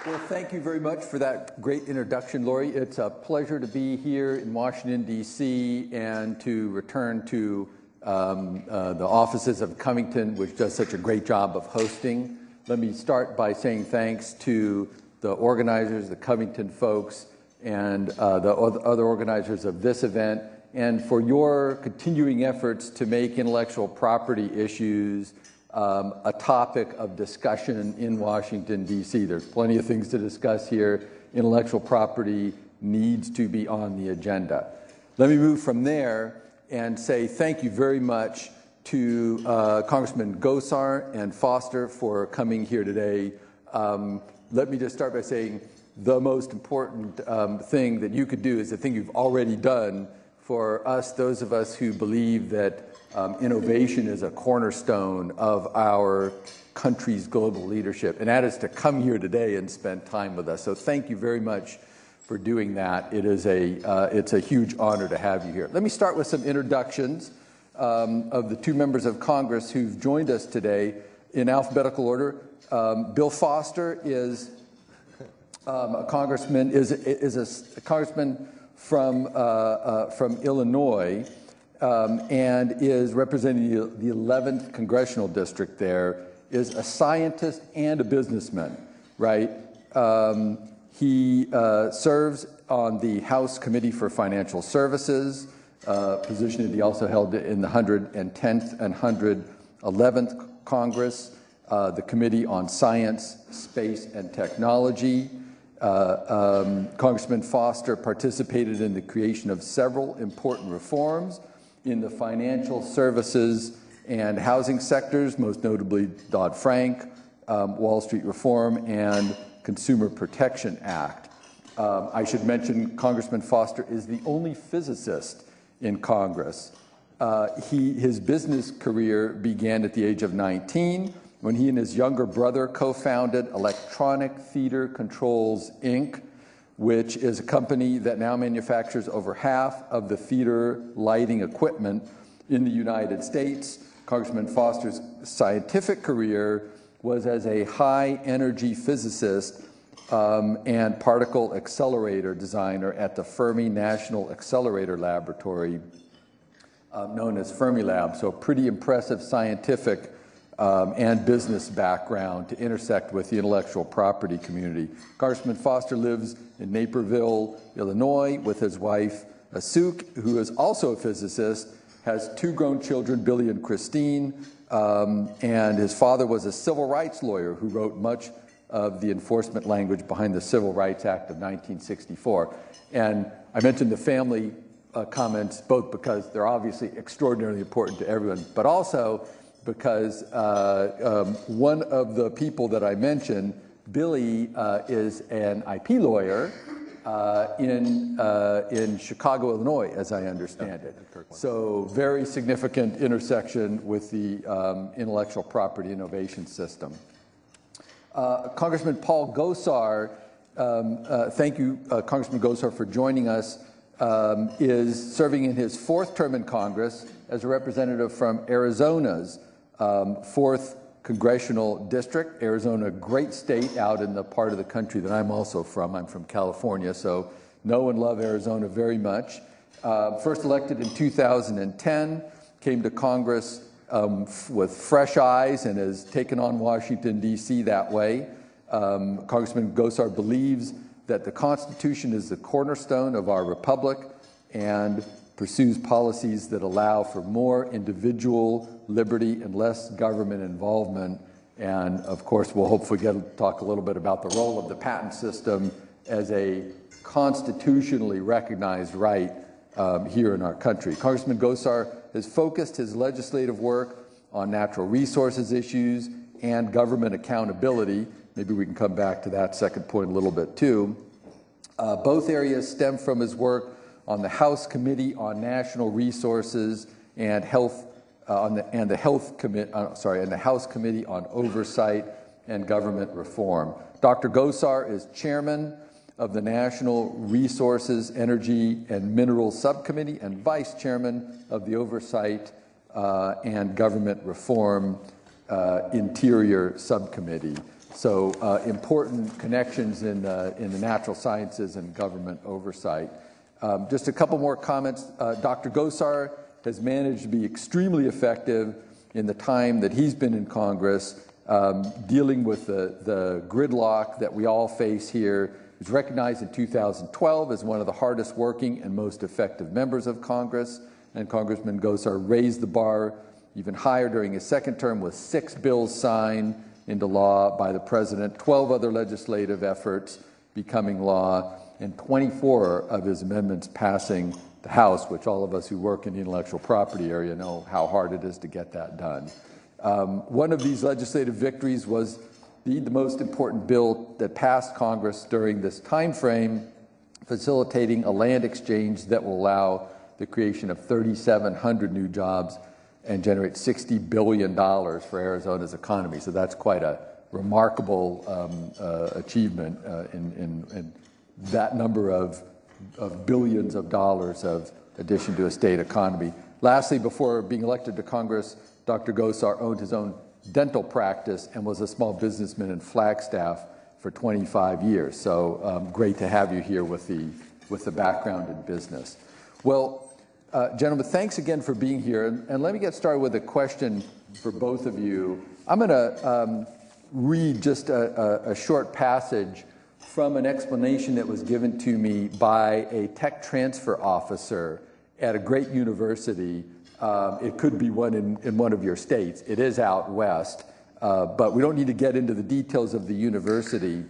Well, thank you very much for that great introduction, Lori. It's a pleasure to be here in Washington, D.C., and to return to the offices of Covington, which does such a great job of hosting. Let me start by saying thanks to the organizers, the Covington folks, and the other organizers of this event, and for your continuing efforts to make intellectual property issues a topic of discussion in Washington, D.C. There's plenty of things to discuss here. Intellectual property needs to be on the agenda. Let me move from there and say thank you very much to Congressman Gosar and Foster for coming here today. Let me just start by saying the most important thing that you could do is the thing you've already done for us, those of us who believe that innovation is a cornerstone of our country's global leadership, and that is to come here today and spend time with us. So thank you very much for doing that. It's a huge honor to have you here. Let me start with some introductions of the two members of Congress who've joined us today in alphabetical order. Bill Foster is a congressman, is a congressman from Illinois. And is representing the 11th congressional district there, is a scientist and a businessman, right? He serves on the House Committee for Financial Services, position that he also held in the 110th and 111th Congress, the Committee on Science, Space, and Technology. Congressman Foster participated in the creation of several important reforms in the financial services and housing sectors, most notably Dodd-Frank, Wall Street Reform, and Consumer Protection Act. I should mention Congressman Foster is the only physicist in Congress. His business career began at the age of 19 when he and his younger brother co-founded Electronic Theater Controls, Inc., which is a company that now manufactures over half of the theater lighting equipment in the United States. Congressman Foster's scientific career was as a high-energy physicist and particle accelerator designer at the Fermi National Accelerator Laboratory, known as Fermilab. So pretty impressive scientific and business background to intersect with the intellectual property community. Congressman Foster lives in Naperville, Illinois, with his wife, Asuk, who is also a physicist, has two grown children, Billy and Christine, and his father was a civil rights lawyer who wrote much of the enforcement language behind the Civil Rights Act of 1964. And I mentioned the family comments both because they're obviously extraordinarily important to everyone, but also because one of the people that I mentioned, Billy, is an IP lawyer in Chicago, Illinois, as I understand it. So very significant intersection with the intellectual property innovation system. Congressman Paul Gosar, thank you, Congressman Gosar, for joining us, is serving in his fourth term in Congress as a representative from Arizona's 4th Congressional District. Arizona, great state out in the part of the country that I'm also from. I'm from California, so know and love Arizona very much. First elected in 2010, came to Congress with fresh eyes and has taken on Washington, D.C. that way. Congressman Gosar believes that the Constitution is the cornerstone of our republic and pursues policies that allow for more individual liberty and less government involvement. And of course, we'll hopefully get to talk a little bit about the role of the patent system as a constitutionally recognized right here in our country. Congressman Gosar has focused his legislative work on natural resources issues and government accountability. Maybe we can come back to that second point a little bit too. Both areas stem from his work on the House Committee on National Resources and Health, and the House Committee on Oversight and Government Reform. Dr. Gosar is chairman of the National Resources, Energy, and Minerals Subcommittee and vice chairman of the Oversight and Government Reform Interior Subcommittee. So important connections in the natural sciences and government oversight. Just a couple more comments. Dr. Gosar has managed to be extremely effective in the time that he's been in Congress, dealing with the gridlock that we all face here. He was recognized in 2012 as one of the hardest working and most effective members of Congress, and Congressman Gosar raised the bar even higher during his second term with 6 bills signed into law by the President, 12 other legislative efforts becoming law, and 24 of his amendments passing the House, which all of us who work in the intellectual property area know how hard it is to get that done. One of these legislative victories was the most important bill that passed Congress during this time frame, facilitating a land exchange that will allow the creation of 3,700 new jobs and generate $60 billion for Arizona's economy. So that's quite a remarkable achievement in that number of billions of dollars of addition to a state economy. Lastly, before being elected to Congress, Dr. Gosar owned his own dental practice and was a small businessman in Flagstaff for 25 years. So great to have you here with the background in business. Well, gentlemen, thanks again for being here. And let me get started with a question for both of you. I'm going to read just a short passage from an explanation that was given to me by a tech transfer officer at a great university. It could be one in one of your states. It is out west, but we don't need to get into the details of the university.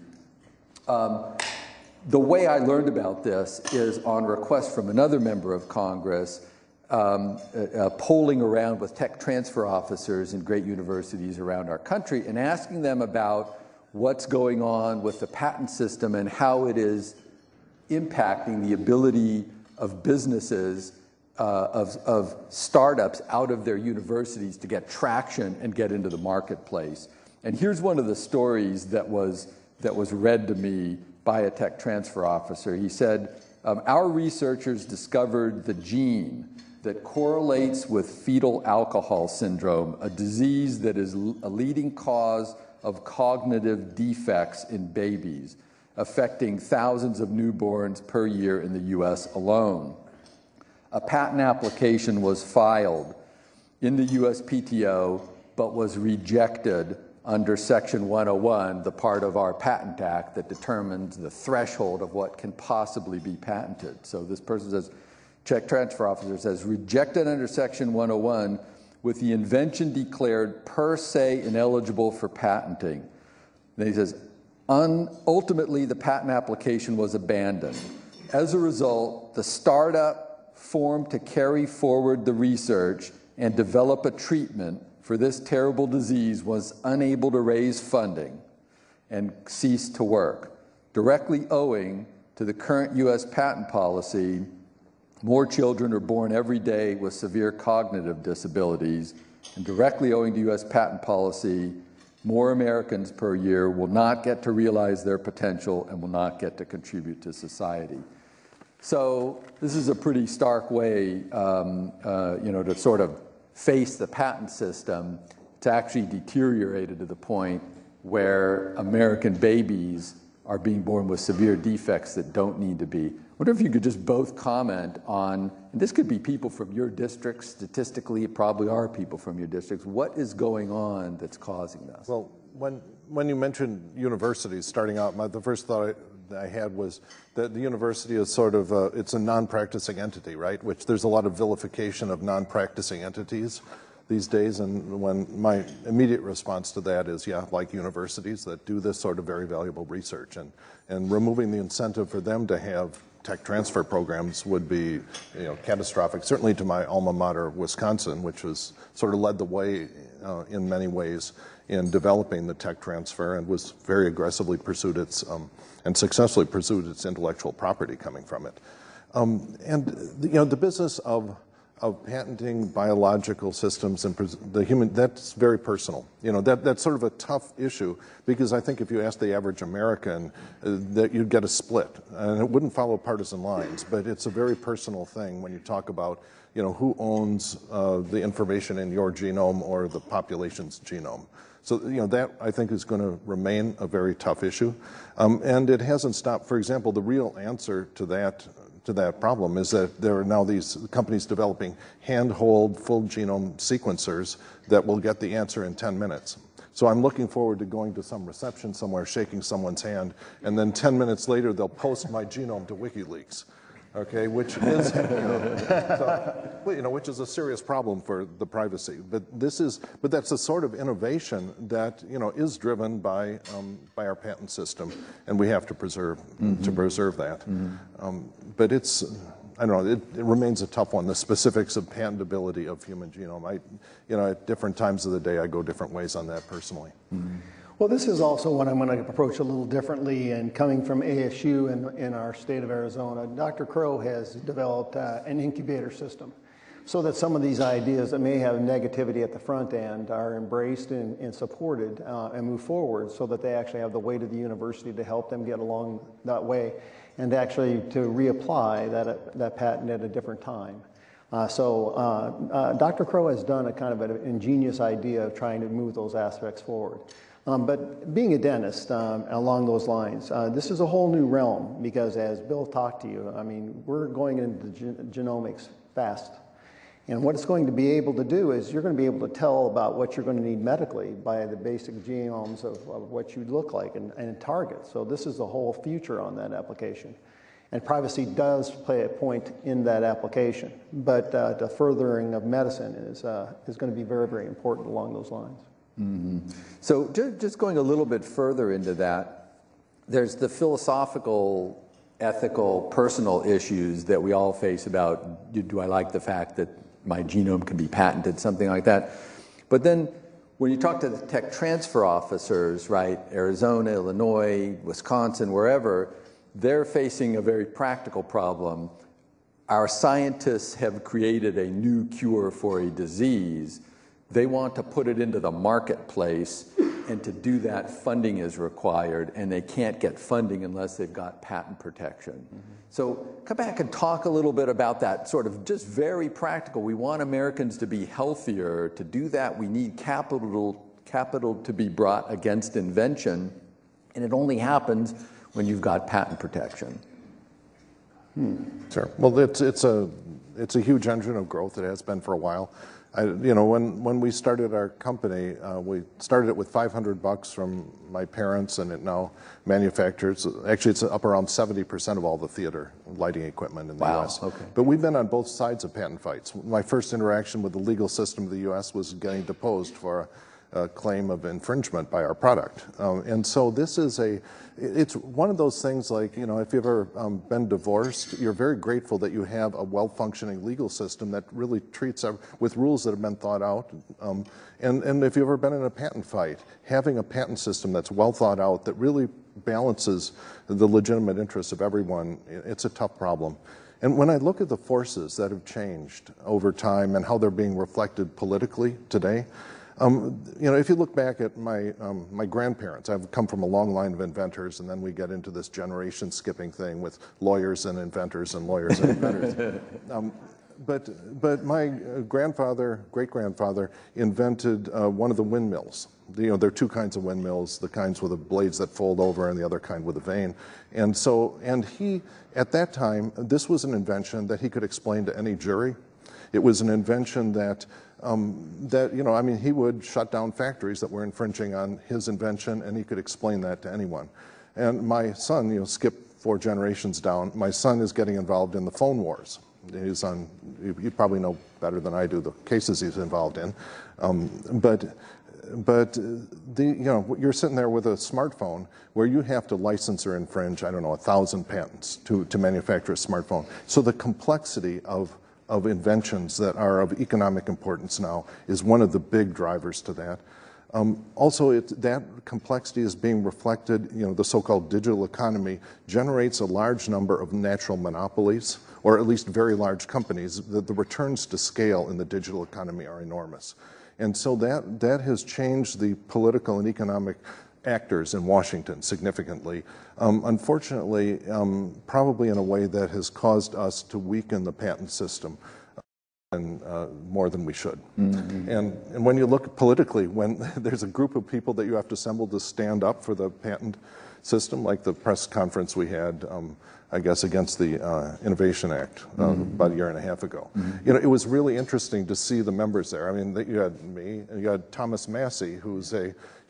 The way I learned about this is on request from another member of Congress, polling around with tech transfer officers in great universities around our country and asking them about what's going on with the patent system and how it is impacting the ability of businesses, of startups out of their universities to get traction and get into the marketplace. And here's one of the stories that was read to me by a tech transfer officer. He said, our researchers discovered the gene that correlates with fetal alcohol syndrome, a disease that is a leading cause of cognitive defects in babies, affecting thousands of newborns per year in the U.S. alone. A patent application was filed in the USPTO, but was rejected under Section 101, the part of our Patent Act that determines the threshold of what can possibly be patented. So this person says, tech transfer officer says, rejected under Section 101 with the invention declared per se ineligible for patenting. Then he says, ultimately the patent application was abandoned. As a result, the startup formed to carry forward the research and develop a treatment for this terrible disease was unable to raise funding and ceased to work. Directly owing to the current U.S. patent policy, more children are born every day with severe cognitive disabilities, and directly owing to U.S. patent policy, more Americans per year will not get to realize their potential and will not get to contribute to society. So this is a pretty stark way, to sort of face the patent system. It's actually deteriorated to the point where American babies are being born with severe defects that don't need to be. I wonder if you could just both comment on, and this could be people from your districts, statistically it probably are people from your districts, what is going on that's causing this? Well, when you mentioned universities starting out, the first thought I had was that the university is sort of, it's a non-practicing entity, right? Which there's a lot of vilification of non-practicing entities these days, and when my immediate response to that is, yeah, like universities that do this sort of very valuable research, and removing the incentive for them to have tech transfer programs would be, catastrophic. Certainly to my alma mater, Wisconsin, which was sort of led the way in many ways in developing the tech transfer and was very aggressively pursued its and successfully pursued its intellectual property coming from it. The business of patenting biological systems and the human, that's very personal. That's sort of a tough issue, because I think if you ask the average American, that you'd get a split, and it wouldn't follow partisan lines, but it's a very personal thing when you talk about, who owns the information in your genome or the population's genome. So, that I think is going to remain a very tough issue. And it hasn't stopped. For example, the real answer to that problem is that there are now these companies developing handhold full genome sequencers that will get the answer in 10 minutes. So I'm looking forward to going to some reception somewhere, shaking someone's hand, and then 10 minutes later they'll post my genome to WikiLeaks. Okay, which is, which is a serious problem for the privacy. But that's a sort of innovation that is driven by our patent system, and we have to preserve that. But it's, I don't know, it remains a tough one. The specifics of patentability of human genome. At different times of the day, I go different ways on that personally. Well, this is also one I'm going to approach a little differently, and coming from ASU in our state of Arizona, Dr. Crow has developed an incubator system so that some of these ideas that may have negativity at the front end are embraced and supported and move forward, so that they actually have the weight of the university to help them get along that way and actually to reapply that patent at a different time. Dr. Crow has done a kind of an ingenious idea of trying to move those aspects forward. But being a dentist, along those lines, this is a whole new realm, because as Bill talked to you, I mean, we're going into genomics fast. And what it's going to be able to do is you're going to be able to tell about what you're going to need medically by the basic genomes of what you look like and target. So this is the whole future on that application. And privacy does play a point in that application. But the furthering of medicine is going to be very, very important along those lines. So just going a little bit further into that, there's the philosophical, ethical, personal issues that we all face about, do I like the fact that my genome can be patented, something like that. But then when you talk to the tech transfer officers, right, Arizona, Illinois, Wisconsin, wherever, they're facing a very practical problem. Our scientists have created a new cure for a disease. They want to put it into the marketplace, and to do that, funding is required, and they can't get funding unless they've got patent protection. So come back and talk a little bit about that, sort of just very practical. We want Americans to be healthier. To do that, we need capital to be brought against invention, and it only happens when you've got patent protection. Sure. Well, it's a huge engine of growth. It has been for a while. When we started our company, we started it with $500 from my parents, and it now manufactures. Actually, it's up around 70% of all the theater lighting equipment in the U.S. Okay. But we've been on both sides of patent fights. My first interaction with the legal system of the U.S. was getting deposed for a claim of infringement by our product. And so it's one of those things like, if you've ever been divorced, you're very grateful that you have a well-functioning legal system that really treats with rules that have been thought out. And if you've ever been in a patent fight, having a patent system that's well thought out, that really balances the legitimate interests of everyone, it's a tough problem. And when I look at the forces that have changed over time and how they're being reflected politically today, if you look back at my grandparents, I've come from a long line of inventors, and then we get into this generation skipping thing with lawyers and inventors and lawyers and inventors. But my great-grandfather invented one of the windmills. There are two kinds of windmills, the kinds with the blades that fold over and the other kind with a vane. And he, at that time, this was an invention that he could explain to any jury. It was an invention that he would shut down factories that were infringing on his invention, and he could explain that to anyone. And my son, skip 4 generations down, my son is getting involved in the phone wars. You probably know better than I do the cases he's involved in. But you're sitting there with a smartphone where you have to license or infringe, 1,000 patents to manufacture a smartphone. So the complexity of inventions that are of economic importance now is one of the big drivers to that. Also, that complexity is being reflected, the so-called digital economy generates a large number of natural monopolies, or at least very large companies. The returns to scale in the digital economy are enormous. And so that has changed the political and economic actors in Washington significantly. Unfortunately, probably in a way that has caused us to weaken the patent system. and more than we should. And when you look politically, when there's a group of people that you have to assemble to stand up for the patent system, like the press conference we had, I guess, against the Innovation Act about a year and a half ago. You know, it was really interesting to see the members there. I mean, you had me, and you had Thomas Massey,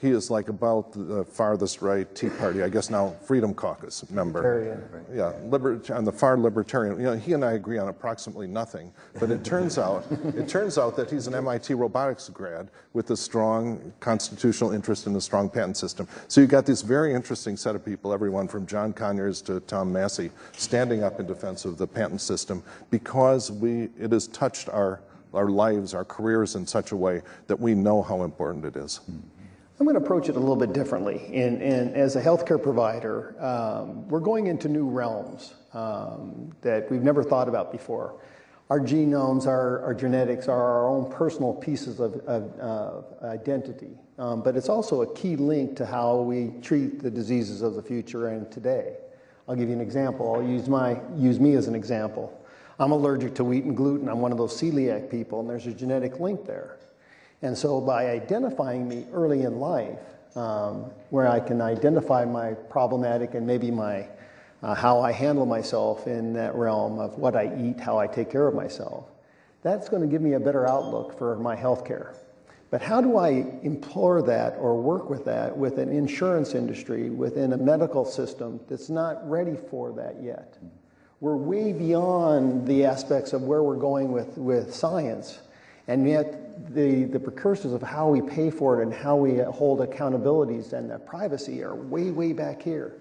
he is like about the farthest right Tea Party, I guess now Freedom Caucus member. Yeah, on the far libertarian. You know, he and I agree on approximately nothing, but it turns out that he's an MIT robotics grad with a strong constitutional interest in a strong patent system. So you've got this very interesting set of people, everyone from John Conyers to Tom Massey, standing up in defense of the patent system because it has touched our lives, our careers in such a way that we know how important it is. I'm going to approach it a little bit differently. And as a healthcare provider, we're going into new realms that we've never thought about before. Our genomes, our genetics are our own personal pieces of identity. But it's also a key link to how we treat the diseases of the future and today. I'll give you an example. I'll use me as an example. I'm allergic to wheat and gluten. I'm one of those celiac people, and there's a genetic link there. And so by identifying me early in life, where I can identify my problematic and maybe my how I handle myself in that realm of what I eat, how I take care of myself, that's going to give me a better outlook for my health care. But how do I implore that or work with that with an insurance industry, within a medical system that's not ready for that yet? We're way beyond the aspects of where we're going with science, and yet the precursors of how we pay for it and how we hold accountabilities and that privacy are way, way back here.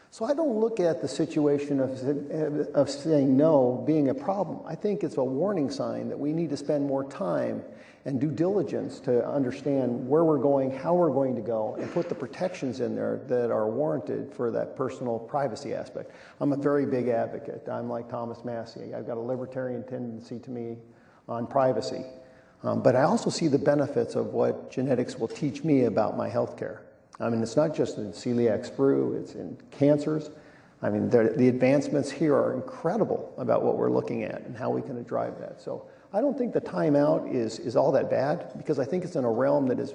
So I don't look at the situation of saying no being a problem. I think it's a warning sign that we need to spend more time and due diligence to understand where we're going, how we're going to go, and put the protections in there that are warranted for that personal privacy aspect. I'm a very big advocate. I'm like Thomas Massey. I've got a libertarian tendency to me on privacy. But I also see the benefits of what genetics will teach me about my health care. I mean, it's not just in celiac sprue, it's in cancers. I mean, the advancements here are incredible about what we're looking at and how we can drive that. So I don't think the timeout is all that bad, because I think it's in a realm that is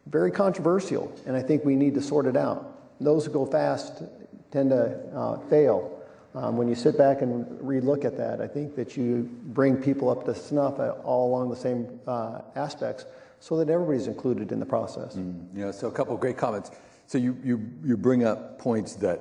very controversial, and I think we need to sort it out. Those who go fast tend to fail. When you sit back and relook at that, I think that you bring people up to snuff all along the same aspects so that everybody's included in the process. Yeah, so a couple of great comments. So you bring up points that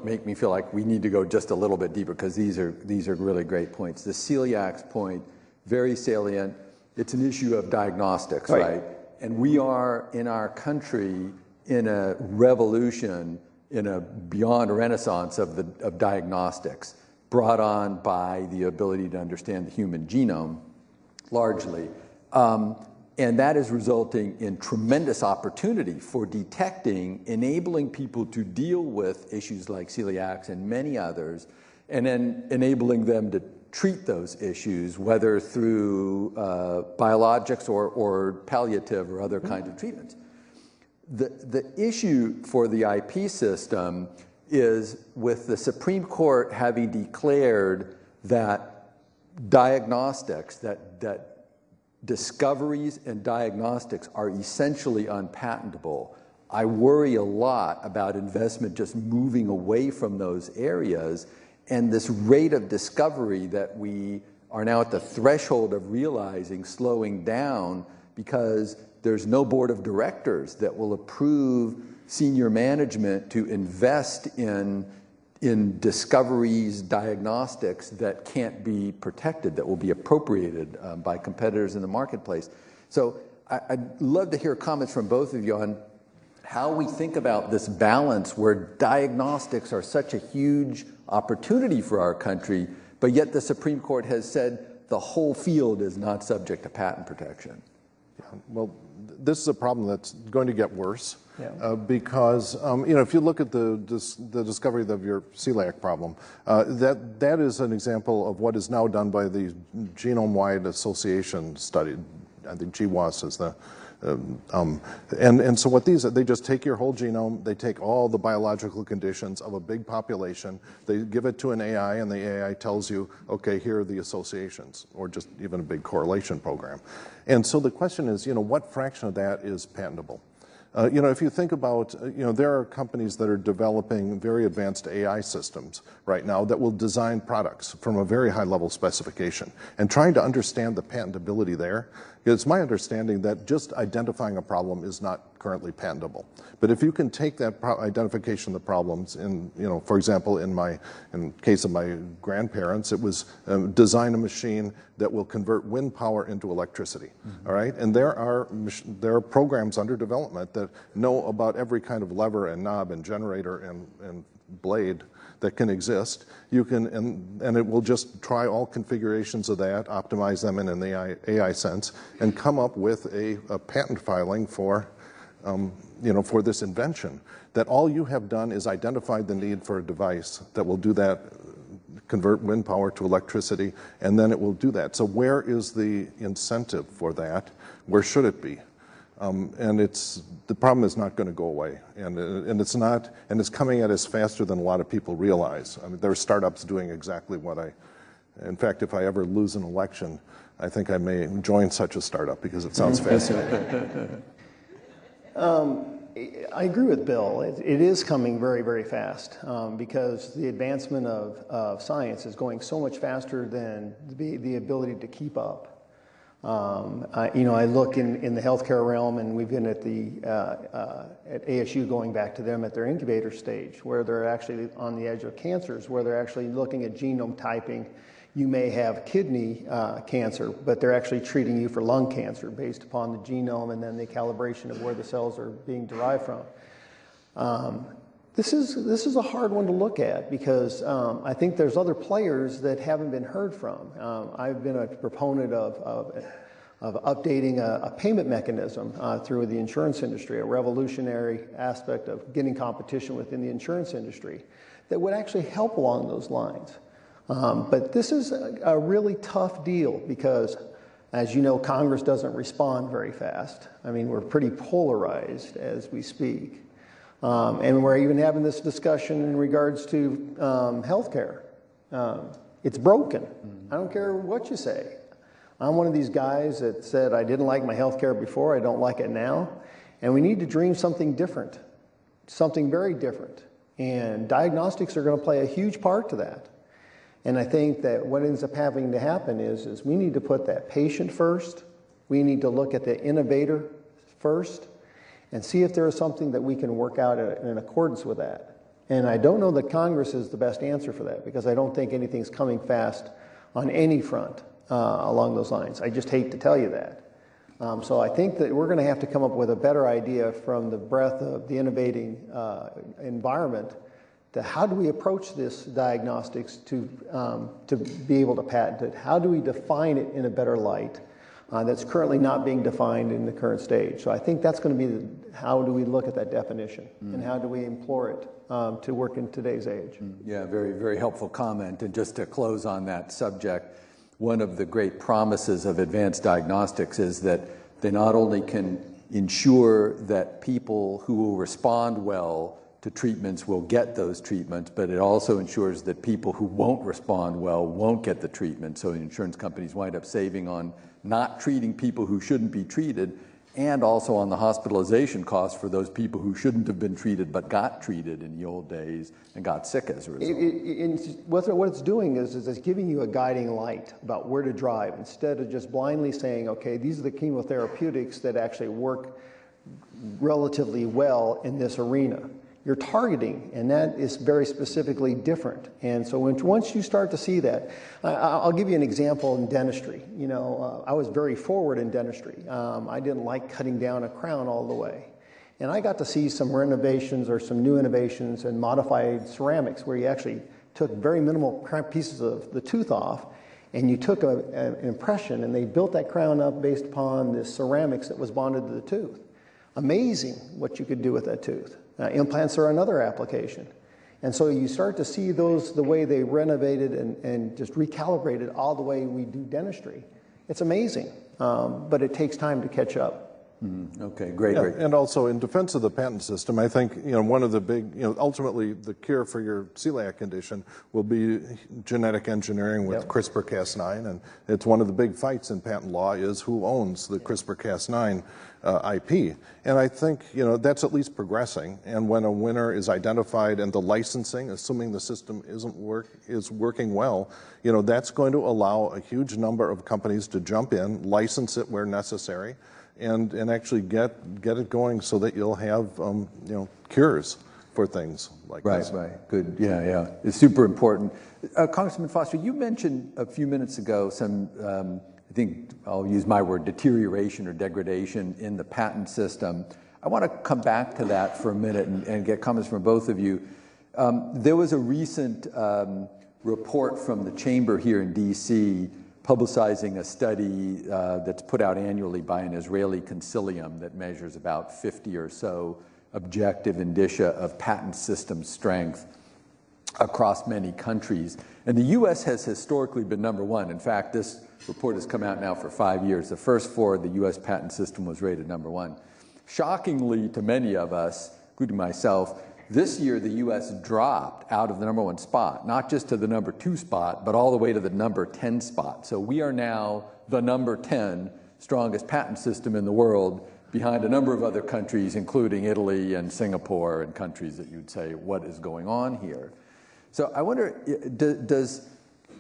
make me feel like we need to go just a little bit deeper, because these are really great points. The celiac point, very salient. It's an issue of diagnostics, right? And we are in our country in a revolution, in a beyond renaissance of diagnostics, brought on by the ability to understand the human genome, largely. And that is resulting in tremendous opportunity for detecting, enabling people to deal with issues like celiac and many others, and then enabling them to treat those issues, whether through biologics or palliative or other kinds of treatments. The issue for the IP system is, with the Supreme Court having declared that diagnostics, that discoveries and diagnostics are essentially unpatentable, I worry a lot about investment just moving away from those areas, and this rate of discovery that we are now at the threshold of realizing slowing down, because there's no board of directors that will approve senior management to invest in discoveries, diagnostics that can't be protected, that will be appropriated by competitors in the marketplace. So I'd love to hear comments from both of you on how we think about this balance where diagnostics are such a huge opportunity for our country, but yet the Supreme Court has said the whole field is not subject to patent protection. Yeah, well, this is a problem that's going to get worse. Because if you look at the discovery of your celiac problem, that is an example of what is now done by the Genome-Wide Association study. I think GWAS is And so what they just take your whole genome, they take all the biological conditions of a big population, they give it to an AI, and the AI tells you, okay, here are the associations, or just even a big correlation program. And so the question is, what fraction of that is patentable? If you think about, there are companies that are developing very advanced AI systems right now that will design products from a very high level specification. And trying to understand the patentability there, it's my understanding that just identifying a problem is not currently patentable. But if you can take that identification of the problems, for example, in case of my grandparents, it was design a machine that will convert wind power into electricity. All right, and there are programs under development that know about every kind of lever and knob and generator and blade that can exist. You can, and it will just try all configurations of that, optimize them in the AI sense, and come up with a patent filing for this invention. That all you have done is identified the need for a device that will do that, convert wind power to electricity, and then it will do that. So where is the incentive for that? Where should it be? And the problem is not going to go away, and it's coming at us faster than a lot of people realize. I mean, there are startups doing exactly in fact, if I ever lose an election, I think I may join such a startup because it sounds fascinating. I agree with Bill. It is coming very, very fast because the advancement of science is going so much faster than the ability to keep up. I look in the healthcare realm, and we've been at ASU going back to them at their incubator stage, where they're actually on the edge of cancers, where they're actually looking at genome typing. You may have kidney cancer, but they're actually treating you for lung cancer based upon the genome and then the calibration of where the cells are being derived from. This is a hard one to look at because I think there's other players that haven't been heard from. I've been a proponent of updating a payment mechanism through the insurance industry, a revolutionary aspect of getting competition within the insurance industry that would actually help along those lines. But this is a really tough deal because, as you know, Congress doesn't respond very fast. I mean, we're pretty polarized as we speak. And we're even having this discussion in regards to healthcare. It's broken. I don't care what you say. I'm one of these guys that said I didn't like my healthcare before, I don't like it now. And we need to dream something different, something very different. And diagnostics are going to play a huge part to that. And I think that what ends up having to happen is we need to put that patient first. We need to look at the innovator first and see if there is something that we can work out in accordance with that. And I don't know that Congress is the best answer for that because I don't think anything's coming fast on any front along those lines. I just hate to tell you that. So I think that we're going to have to come up with a better idea from the breadth of the innovating environment to how do we approach this diagnostics to be able to patent it? How do we define it in a better light that's currently not being defined in the current stage? So I think that's going to be how do we look at that definition and how do we implore it to work in today's age? Yeah, very, very helpful comment. And just to close on that subject, one of the great promises of advanced diagnostics is that they not only can ensure that people who will respond well to treatments will get those treatments, but it also ensures that people who won't respond well won't get the treatment. So the insurance companies wind up saving on not treating people who shouldn't be treated and also on the hospitalization costs for those people who shouldn't have been treated but got treated in the old days and got sick as a result. What it's doing is it's giving you a guiding light about where to drive instead of just blindly saying, okay, these are the chemotherapeutics that actually work relatively well in this arena. You're targeting, and that is very specifically different. And so once you start to see that, I'll give you an example in dentistry. I was very forward in dentistry. I didn't like cutting down a crown all the way. And I got to see some renovations or some new innovations in modified ceramics where you actually took very minimal pieces of the tooth off and you took an impression and they built that crown up based upon the ceramics that was bonded to the tooth. Amazing what you could do with that tooth. Implants are another application. And so you start to see those, the way they renovated and just recalibrated all the way we do dentistry. It's amazing, but it takes time to catch up. Okay, great, Yeah, great. and also in defense of the patent system, I think one of the big, ultimately the cure for your celiac condition will be genetic engineering with CRISPR-Cas9, and it's one of the big fights in patent law is who owns the CRISPR-Cas9 IP. And I think that's at least progressing. And when a winner is identified and the licensing, assuming the system is working well, that's going to allow a huge number of companies to jump in, license it where necessary, and actually get it going so that you'll have cures for things like this. Right. Good. Yeah. It's super important. Congressman Foster, you mentioned a few minutes ago some, I think I'll use my word, deterioration or degradation in the patent system. I want to come back to that for a minute and get comments from both of you. There was a recent report from the chamber here in D.C. publicizing a study that's put out annually by an Israeli consortium that measures about 50 or so objective indicia of patent system strength across many countries. And the U.S. has historically been number one. In fact, this report has come out now for 5 years. The first 4, the U.S. patent system was rated number one. Shockingly to many of us, including myself, this year the U.S. dropped out of the number 1 spot, not just to the number 2 spot, but all the way to the number 10 spot. So we are now the number 10 strongest patent system in the world, behind a number of other countries, including Italy and Singapore and countries that you'd say, what is going on here? So I wonder, does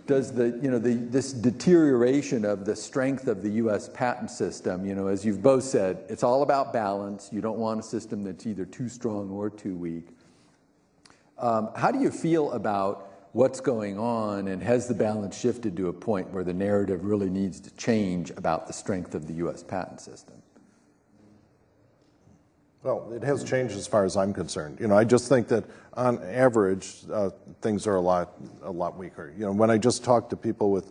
this deterioration of the strength of the U.S. patent system, as you've both said, it's all about balance. You don't want a system that's either too strong or too weak. How do you feel about what's going on, and has the balance shifted to a point where the narrative really needs to change about the strength of the U.S. patent system? Well, it has changed as far as I'm concerned. I just think that on average, things are a lot weaker. When I just talk to people with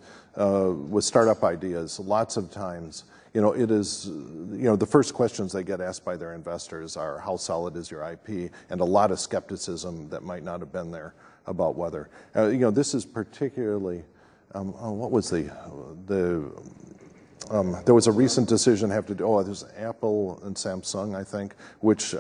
startup ideas, lots of times, it is, the first questions they get asked by their investors are, how solid is your IP? And a lot of skepticism that might not have been there about whether, this is particularly, what was there was a recent decision there's Apple and Samsung, I think, which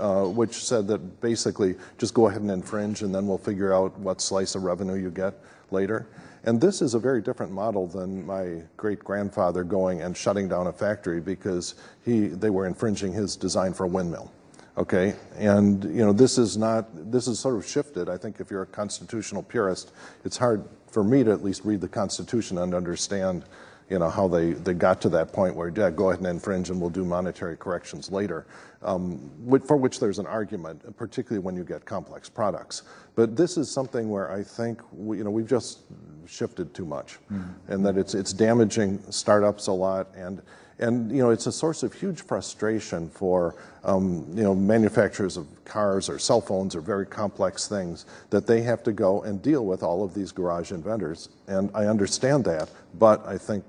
said that basically just go ahead and infringe and then we'll figure out what slice of revenue you get later. And this is a very different model than my great-grandfather going and shutting down a factory because they were infringing his design for a windmill. Okay, and this is sort of shifted. I think if you're a constitutional purist, it's hard for me to at least read the Constitution and understand how they got to that point where, go ahead and infringe and we'll do monetary corrections later, for which there's an argument, particularly when you get complex products. But this is something where I think we've just shifted too much, and that it's damaging startups a lot, and it's a source of huge frustration for manufacturers of cars or cell phones or very complex things that they have to go and deal with all of these garage inventors. And I understand that, but I think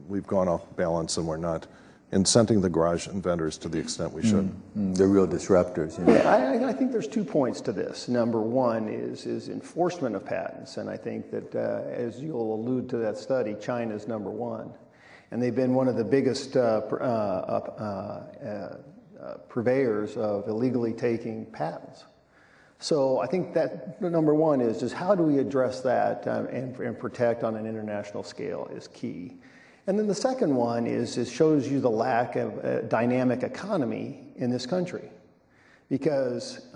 we've gone off balance and we're not incenting the garage inventors to the extent we should. They're real disruptors. Yeah, I think there's 2 points to this. Number one is enforcement of patents, and I think that as you'll allude to that study, China's number 1. And they've been one of the biggest purveyors of illegally taking patents. So I think that number 1 is just how do we address that and protect on an international scale is key. And then the second one is it shows you the lack of a dynamic economy in this country. Because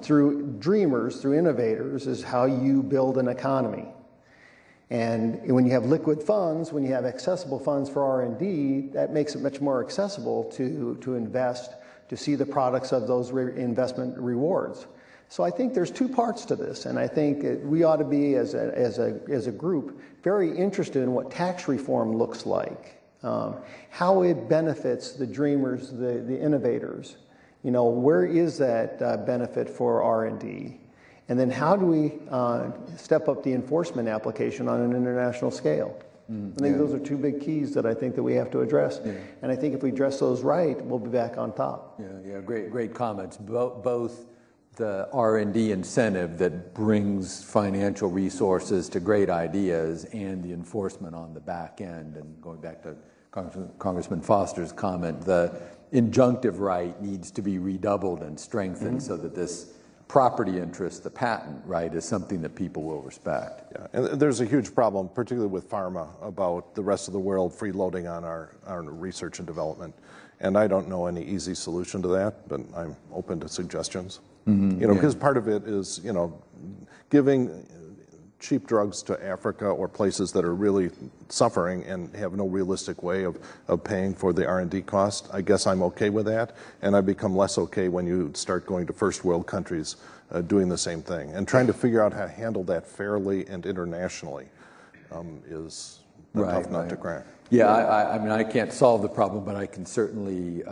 through dreamers, through innovators, is how you build an economy. And when you have liquid funds, when you have accessible funds for R&D, that makes it much more accessible to invest, to see the products of those investment rewards. So I think there's 2 parts to this, and I think we ought to be, as a group, very interested in what tax reform looks like, how it benefits the dreamers, the innovators. Where is that benefit for R&D? And then how do we step up the enforcement application on an international scale? I think those are 2 big keys that I think that we have to address. Yeah. And I think if we address those right, we'll be back on top. Yeah, great comments. Both the R&D incentive that brings financial resources to great ideas and the enforcement on the back end. And going back to Congressman Foster's comment, the injunctive right needs to be redoubled and strengthened so that this property interest, the patent right, is something that people will respect. Yeah, and there's a huge problem, particularly with pharma, about the rest of the world freeloading on our research and development. And I don't know any easy solution to that, but I'm open to suggestions. Because part of it is, giving cheap drugs to Africa or places that are really suffering and have no realistic way of paying for the R&D cost. I guess I'm okay with that, and I become less okay when you start going to first world countries doing the same thing. And trying to figure out how to handle that fairly and internationally is a tough nut to crack. Yeah, I mean, I can't solve the problem, but I can certainly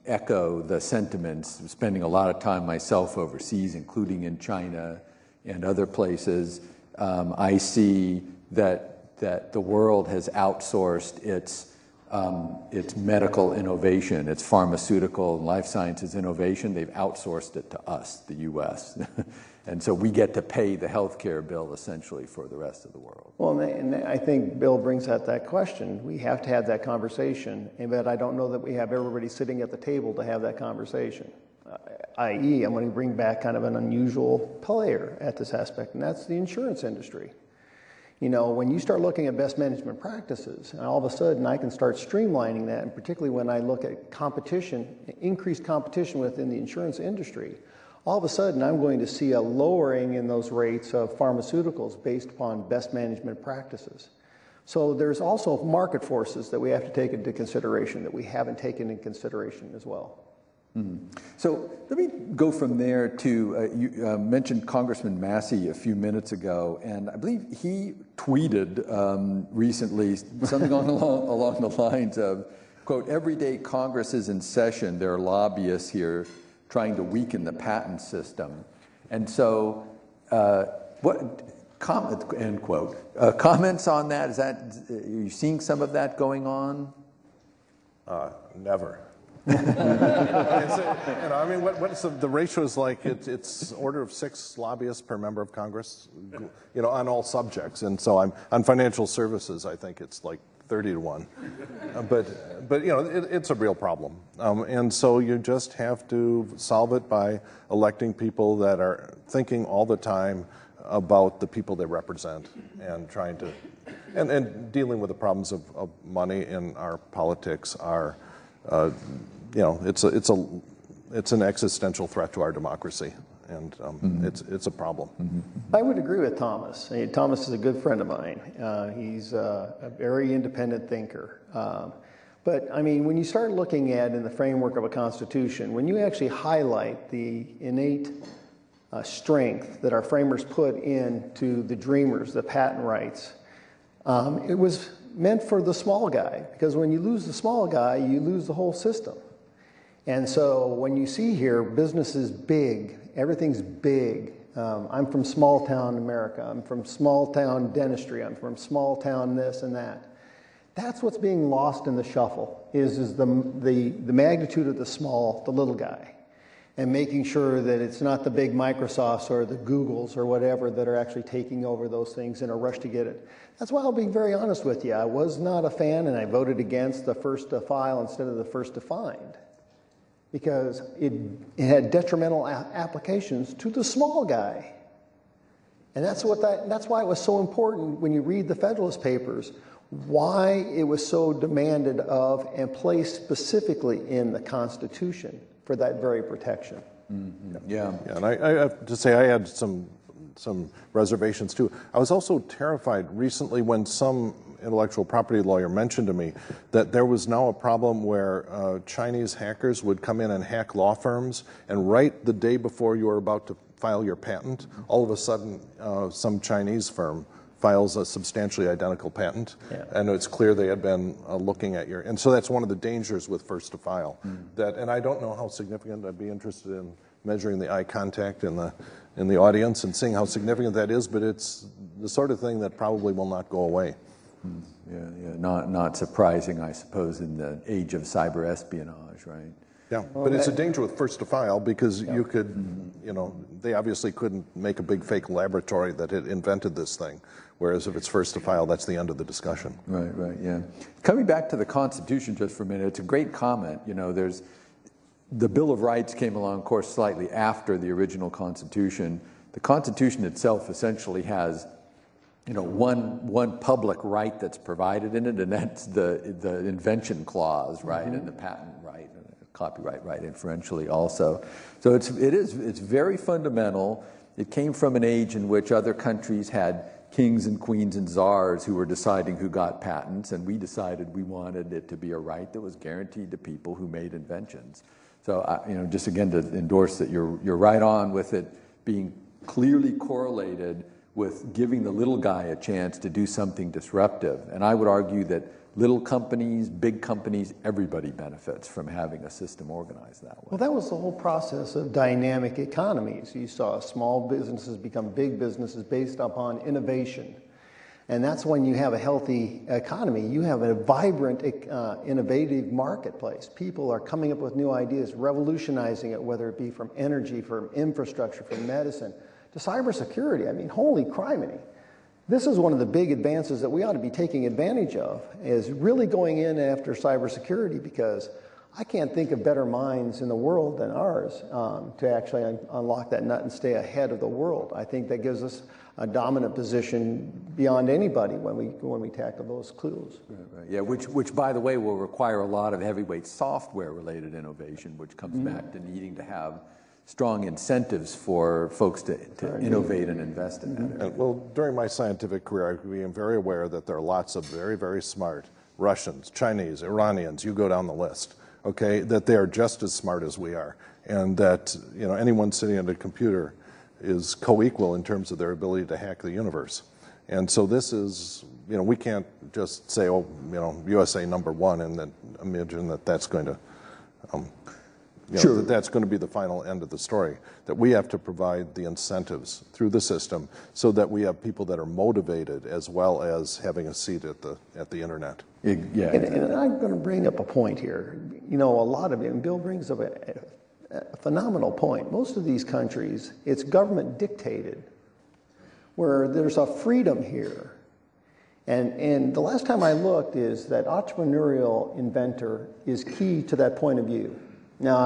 echo the sentiments. I'm spending a lot of time myself overseas, including in China and other places. I see that the world has outsourced its medical innovation, its pharmaceutical and life sciences innovation. They've outsourced it to us, the U.S. And so we get to pay the healthcare bill essentially for the rest of the world. Well, and I think Bill brings out that question. We have to have that conversation, but I don't know that we have everybody sitting at the table to have that conversation. I.e., I'm going to bring back kind of an unusual player at this aspect, and that's the insurance industry. When you start looking at best management practices, and all of a sudden I can start streamlining that, and particularly when I look at competition, increased competition within the insurance industry, all of a sudden I'm going to see a lowering in those rates of pharmaceuticals based upon best management practices. So there's also market forces that we have to take into consideration that we haven't taken into consideration as well. So let me go from there to, you mentioned Congressman Massey a few minutes ago, and I believe he tweeted recently something along the lines of, quote, "Every day Congress is in session, there are lobbyists here trying to weaken the patent system." And so, end quote. Comments on that? Are you seeing some of that going on? Never. What's the ratio is like? It's order of 6 lobbyists per member of Congress, on all subjects. And so on financial services, I think it's like 30 to 1. But it's a real problem. And so you just have to solve it by electing people that are thinking all the time about the people they represent and trying to, and dealing with the problems of money in our politics are, it's an existential threat to our democracy, and it's a problem. I would agree with Thomas. Thomas is a good friend of mine. He's a very independent thinker. But I mean, when you start looking at in the framework of a constitution, when you actually highlight the innate strength that our framers put into the dreamers, the patent rights, it was meant for the small guy, because when you lose the small guy, you lose the whole system. And so when you see here, business is big, everything's big. I'm from small town America, I'm from small town dentistry, I'm from small town this and that. That's what's being lost in the shuffle, is the magnitude of the little guy. And making sure that it's not the big Microsofts or the Googles or whatever that are actually taking over those things in a rush to get it. That's why I'll be very honest with you. I was not a fan, and I voted against the first to file instead of the first to find, because it had detrimental applications to the small guy. And that's why it was so important when you read the Federalist Papers, why it was so demanded of and placed specifically in the Constitution for that very protection. Yeah, and I have to say I had some reservations too. I was also terrified recently when some intellectual property lawyer mentioned to me that there was now a problem where Chinese hackers would come in and hack law firms, and right the day before you were about to file your patent, all of a sudden some Chinese firm files a substantially identical patent, and it's clear they had been looking at your, and so that's one of the dangers with first to file. And I don't know how significant. I'd be interested in measuring the eye contact in the audience and seeing how significant that is, but it's the sort of thing that probably will not go away. Not surprising, I suppose, in the age of cyber espionage, right? Yeah, but it's a danger with first to file because you could, they obviously couldn't make a big fake laboratory that had invented this thing. Whereas if it's first to file, that's the end of the discussion. Right, yeah. Coming back to the Constitution just for a minute, it's a great comment. There's the Bill of Rights came along, of course, slightly after the original Constitution. The Constitution itself essentially has, one public right that's provided in it, and that's the invention clause, right, and the patent right, and the copyright right, inferentially also. So it's very fundamental. It came from an age in which other countries had kings and queens and czars who were deciding who got patents, and we decided we wanted it to be a right that was guaranteed to people who made inventions. So, just again to endorse that you're right on with it being clearly correlated with giving the little guy a chance to do something disruptive. And I would argue that little companies, big companies, everybody benefits from having a system organized that way. Well, that was the whole process of dynamic economies. You saw small businesses become big businesses based upon innovation. And that's when you have a healthy economy. You have a vibrant, innovative marketplace. People are coming up with new ideas, revolutionizing it, whether it be from energy, from infrastructure, from medicine, to cybersecurity. I mean, holy criminy. This is one of the big advances that we ought to be taking advantage of, is really going in after cybersecurity, because I can't think of better minds in the world than ours to actually unlock that nut and stay ahead of the world. I think that gives us a dominant position beyond anybody when we tackle those clues. Right. Yeah, which by the way will require a lot of heavyweight software-related innovation, which comes back to needing to have strong incentives for folks to innovate and invest in that area. Well, during my scientific career, I became very aware that there are lots of very, very smart Russians, Chinese, Iranians, you go down the list, okay, that they are just as smart as we are, and that anyone sitting at a computer is co-equal in terms of their ability to hack the universe. And so this is, we can't just say, USA #1 and then imagine that that's going to sure. That's going to be the final end of the story. That we have to provide the incentives through the system so that we have people that are motivated as well as having a seat at the internet. Yeah. And I'm going to bring up a point here. A lot of it, and Bill brings up a phenomenal point. Most of these countries, it's government dictated, where there's a freedom here. And the last time I looked is that entrepreneurial inventor is key to that point of view. Now,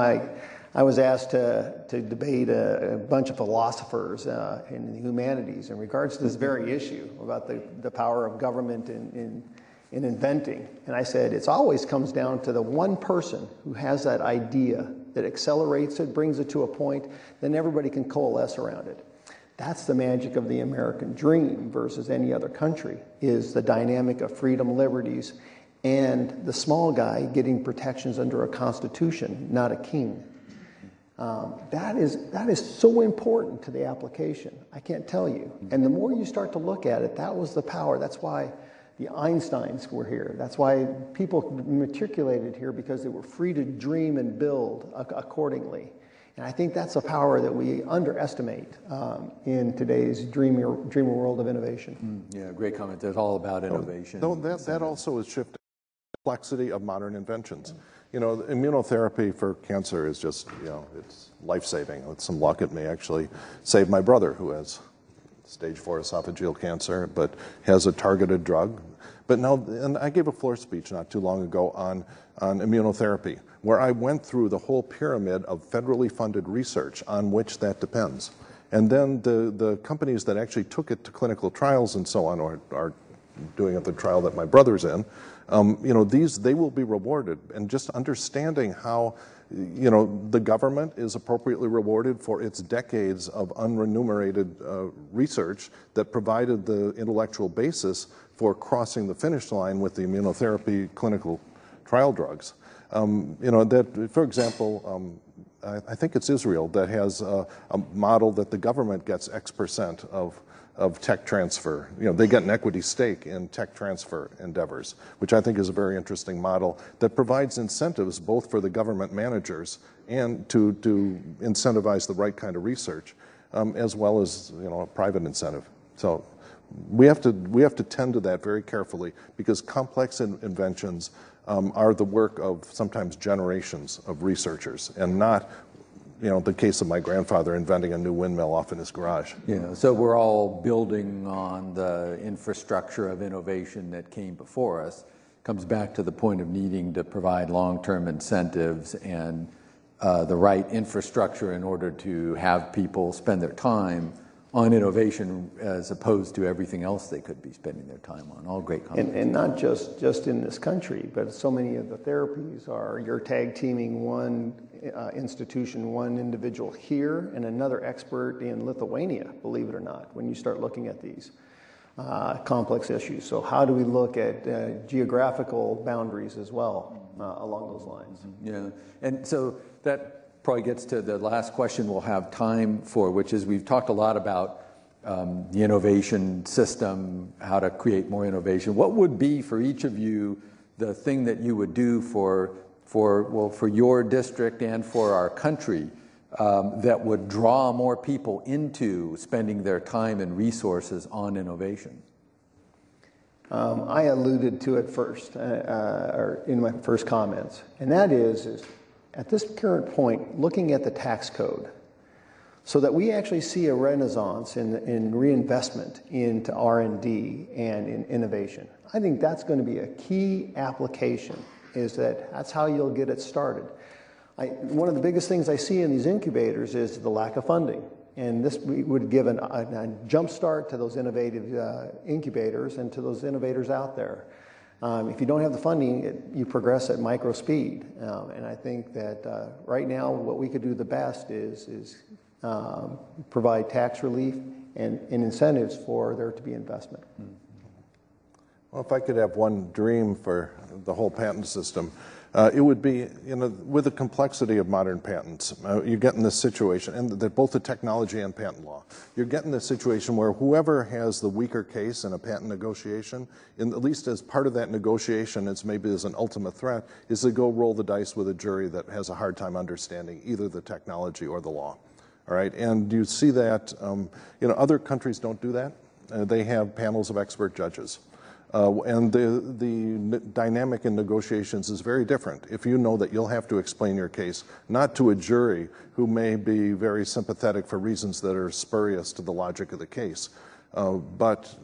I was asked to debate a bunch of philosophers in the humanities in regards to this very issue about the power of government in inventing. And I said, it always comes down to the one person who has that idea that accelerates it, brings it to a point, then everybody can coalesce around it. That's the magic of the American dream versus any other country, is the dynamic of freedom, liberties, and the small guy getting protections under a constitution, not a king. That is so important to the application. I can't tell you. And the more you start to look at it, that was the power. That's why the Einsteins were here. That's why people matriculated here, because they were free to dream and build accordingly. And I think that's a power that we underestimate in today's dreamer world of innovation. Yeah, great comment. It's all about innovation. That also is shifting the complexity of modern inventions. Immunotherapy for cancer is just, it's life-saving. With some luck, it may actually save my brother, who has stage 4 esophageal cancer, but has a targeted drug. But now, and I gave a floor speech not too long ago on immunotherapy, where I went through the whole pyramid of federally funded research on which that depends. And then the companies that actually took it to clinical trials and so on, or are doing the trial that my brother's in, they will be rewarded. And just understanding how, the government is appropriately rewarded for its decades of unremunerated research that provided the intellectual basis for crossing the finish line with the immunotherapy clinical trial drugs. That, for example, I think it's Israel that has a model that the government gets X% of tech transfer. They get an equity stake in tech transfer endeavors, which I think is a very interesting model that provides incentives both for the government managers and to incentivize the right kind of research, as well as a private incentive. So we have to tend to that very carefully, because complex inventions are the work of sometimes generations of researchers, and not, the case of my grandfather inventing a new windmill off in his garage. Yeah, so we're all building on the infrastructure of innovation that came before us. Comes back to the point of needing to provide long-term incentives and the right infrastructure in order to have people spend their time on innovation as opposed to everything else they could be spending their time on. All great comments. And not just in this country, but so many of the therapies are you're tag teaming one institution, one individual here, and another expert in Lithuania, believe it or not, when you start looking at these complex issues. So how do we look at geographical boundaries as well along those lines? Yeah, and so that probably gets to the last question we'll have time for, which is we've talked a lot about the innovation system, how to create more innovation. What would be for each of you the thing that you would do for your district and for our country that would draw more people into spending their time and resources on innovation? I alluded to it first, or in my first comments, and that is at this current point, looking at the tax code, so that we actually see a renaissance in reinvestment into R&D and in innovation. I think that's going to be a key application, that's how you'll get it started. One of the biggest things I see in these incubators is the lack of funding. And this would give a jump start to those innovative incubators and to those innovators out there. If you don't have the funding, you progress at micro speed. And I think that right now what we could do the best is provide tax relief and incentives for there to be investment. Well, if I could have one dream for the whole patent system, it would be, with the complexity of modern patents, you get in this situation, and both the technology and patent law, you're getting this situation where whoever has the weaker case in a patent negotiation, at least as part of that negotiation, it's maybe as an ultimate threat, is to go roll the dice with a jury that has a hard time understanding either the technology or the law. All right, and you see that, other countries don't do that. They have panels of expert judges. And the dynamic in negotiations is very different. If you know that you'll have to explain your case, not to a jury who may be very sympathetic for reasons that are spurious to the logic of the case, but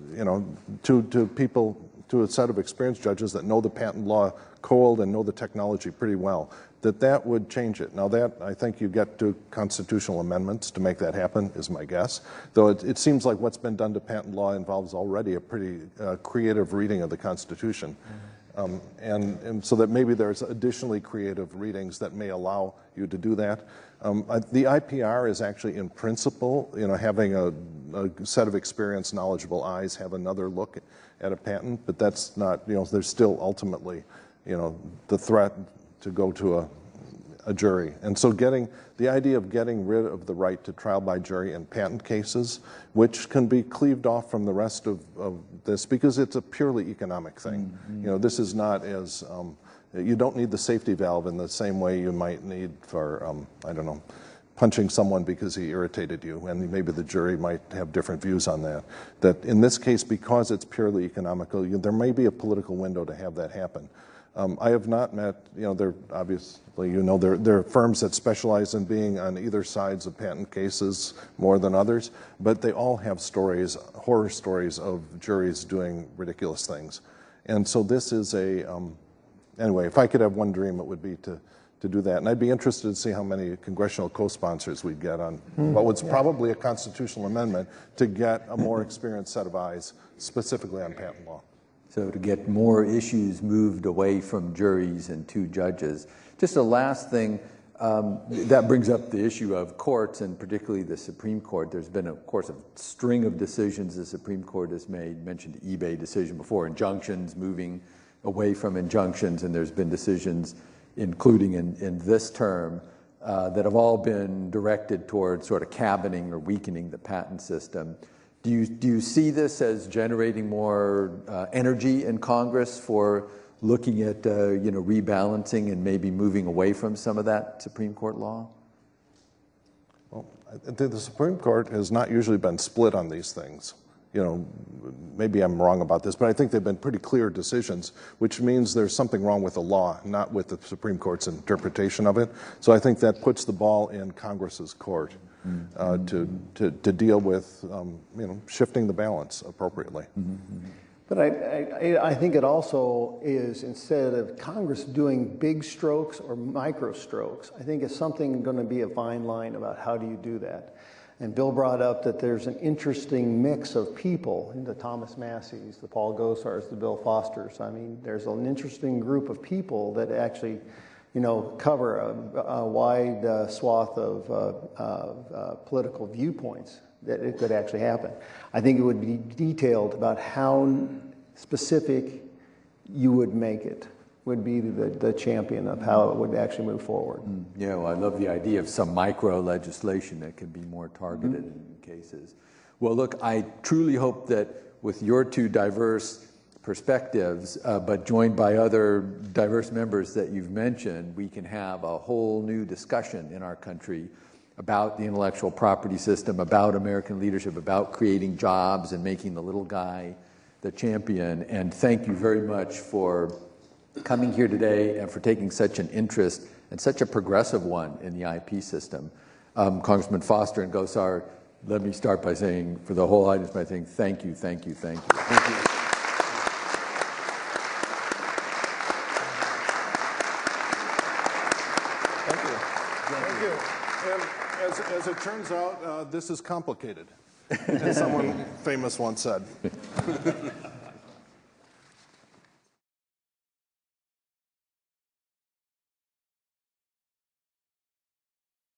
to people, to a set of experienced judges that know the patent law cold and know the technology pretty well, that would change it. Now that, I think you get to constitutional amendments to make that happen, is my guess. Though it seems like what's been done to patent law involves already a pretty creative reading of the Constitution. And so that maybe there's additionally creative readings that may allow you to do that. The IPR is actually in principle, having a set of experienced, knowledgeable eyes have another look at a patent, but that's not, there's still ultimately, the threat to go to a jury. And so the idea of getting rid of the right to trial by jury in patent cases, which can be cleaved off from the rest of this, because it's a purely economic thing. Mm-hmm. This is not as, you don't need the safety valve in the same way you might need for, punching someone because he irritated you, and maybe the jury might have different views on that. That in this case, because it's purely economical, there may be a political window to have that happen. I have not met, there obviously, there are firms that specialize in being on either sides of patent cases more than others, but they all have stories, horror stories of juries doing ridiculous things. And so this is anyway, if I could have one dream, it would be to do that. And I'd be interested to see how many congressional co-sponsors we'd get on what was probably a constitutional amendment to get a more experienced set of eyes specifically on patent law. So to get more issues moved away from juries and to judges. Just a last thing, that brings up the issue of courts, and particularly the Supreme Court. There's been, of course, a string of decisions the Supreme Court has made. Mentioned the eBay decision before, injunctions, moving away from injunctions, and there's been decisions, including in this term, that have all been directed towards sort of cabining or weakening the patent system. Do you see this as generating more energy in Congress for looking at rebalancing and maybe moving away from some of that Supreme Court law? Well, the Supreme Court has not usually been split on these things. maybe I'm wrong about this, but I think they've been pretty clear decisions, which means there's something wrong with the law, not with the Supreme Court's interpretation of it. So I think that puts the ball in Congress's court to deal with, shifting the balance appropriately. But I think it also is, instead of Congress doing big strokes or micro strokes, I think it's something going to be a fine line about how do you do that. And Bill brought up that there's an interesting mix of people, the Thomas Masseys, the Paul Gosars, the Bill Fosters. I mean, there's an interesting group of people that actually, cover a wide swath of political viewpoints that it could actually happen. I think it would be detailed about how specific you would make it, would be the champion of how it would actually move forward. Yeah, well, I love the idea of some micro legislation that can be more targeted in cases. Well, look, I truly hope that with your two diverse perspectives, but joined by other diverse members that you've mentioned, we can have a whole new discussion in our country about the intellectual property system, about American leadership, about creating jobs and making the little guy the champion. And thank you very much for coming here today and for taking such an interest and such a progressive one in the IP system. Congressman Foster and Gosar, let me start by saying, for the whole audience, by saying thank you, thank you, thank you. Thank you. Thank you. And as it turns out, this is complicated, as someone famous once said.